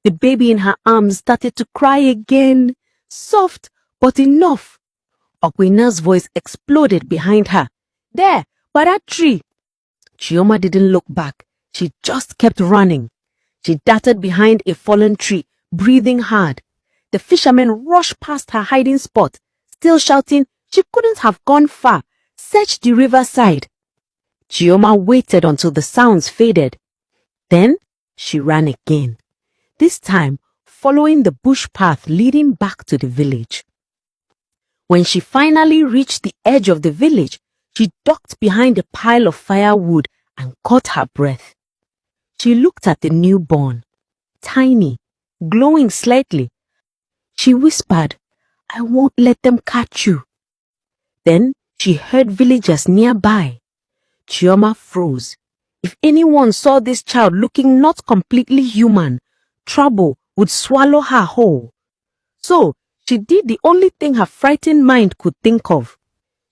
The baby in her arms started to cry again. Soft, but enough. Okwina's voice exploded behind her. There, by that tree. Chioma didn't look back. She just kept running. She darted behind a fallen tree, breathing hard. The fishermen rushed past her hiding spot, still shouting she couldn't have gone far. Search the riverside. Chioma waited until the sounds faded. Then she ran again. This time, following the bush path leading back to the village. When she finally reached the edge of the village, she ducked behind a pile of firewood and caught her breath. She looked at the newborn, tiny, glowing slightly. She whispered, "I won't let them catch you." Then she heard villagers nearby. Chioma froze. If anyone saw this child looking not completely human, trouble would swallow her whole. So she did the only thing her frightened mind could think of.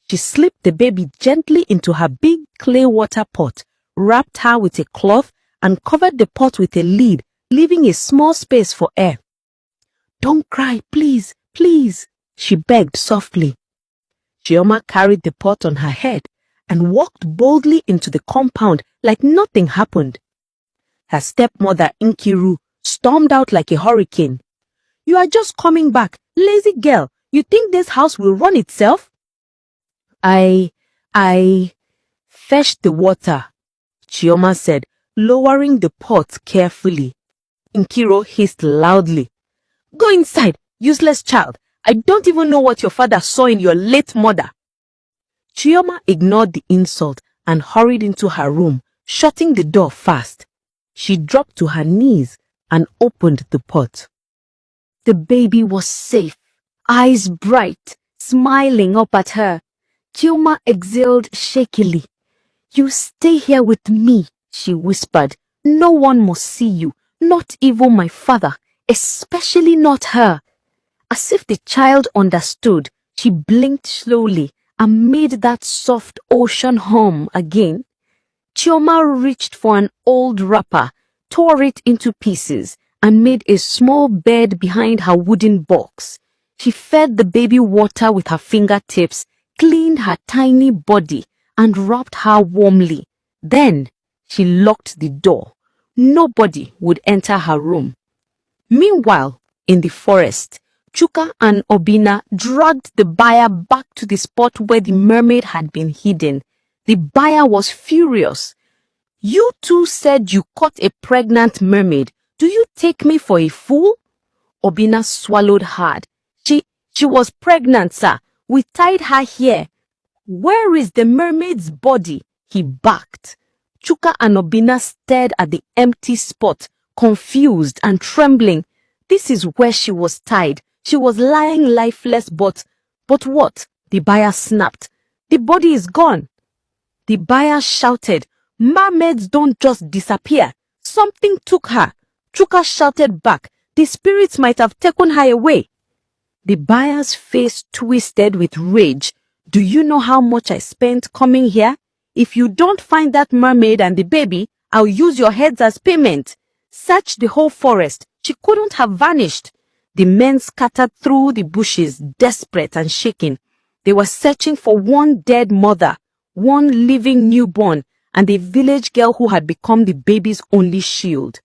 She slipped the baby gently into her big clay water pot, wrapped her with a cloth, and covered the pot with a lid, leaving a small space for air. "Don't cry, please, please," she begged softly. Chioma carried the pot on her head and walked boldly into the compound like nothing happened. Her stepmother, Nkiru, stormed out like a hurricane. "You are just coming back, lazy girl. You think this house will run itself?" I fetched the water," Chioma said, lowering the pot carefully. Nkiru hissed loudly. "Go inside, useless child. I don't even know what your father saw in your late mother." Chioma ignored the insult and hurried into her room, shutting the door fast. She dropped to her knees and opened the pot. The baby was safe, eyes bright, smiling up at her. Chioma exhaled shakily. "You stay here with me," she whispered. "No one must see you, not even my father, especially not her." As if the child understood, she blinked slowly and made that soft ocean hum again. Chioma reached for an old wrapper, tore it into pieces, and made a small bed behind her wooden box. She fed the baby water with her fingertips, cleaned her tiny body, and rubbed her warmly. Then she locked the door. Nobody would enter her room. Meanwhile, in the forest, Chuka and Obinna dragged the buyer back to the spot where the mermaid had been hidden. The buyer was furious. "You two said you caught a pregnant mermaid. Do you take me for a fool?" Obinna swallowed hard. She was pregnant, sir. We tied her here." "Where is the mermaid's body?" he barked. Chuka and Obinna stared at the empty spot, confused and trembling. This is where she was tied. She was lying lifeless, but what? The buyer snapped. "The body is gone." The buyer shouted, "Mermaids don't just disappear. Something took her." Chuka shouted back, "The spirits might have taken her away." The buyer's face twisted with rage. "Do you know how much I spent coming here? If you don't find that mermaid and the baby, I'll use your heads as payment. Search the whole forest. She couldn't have vanished." The men scattered through the bushes, desperate and shaking. They were searching for one dead mother, one living newborn, and a village girl who had become the baby's only shield.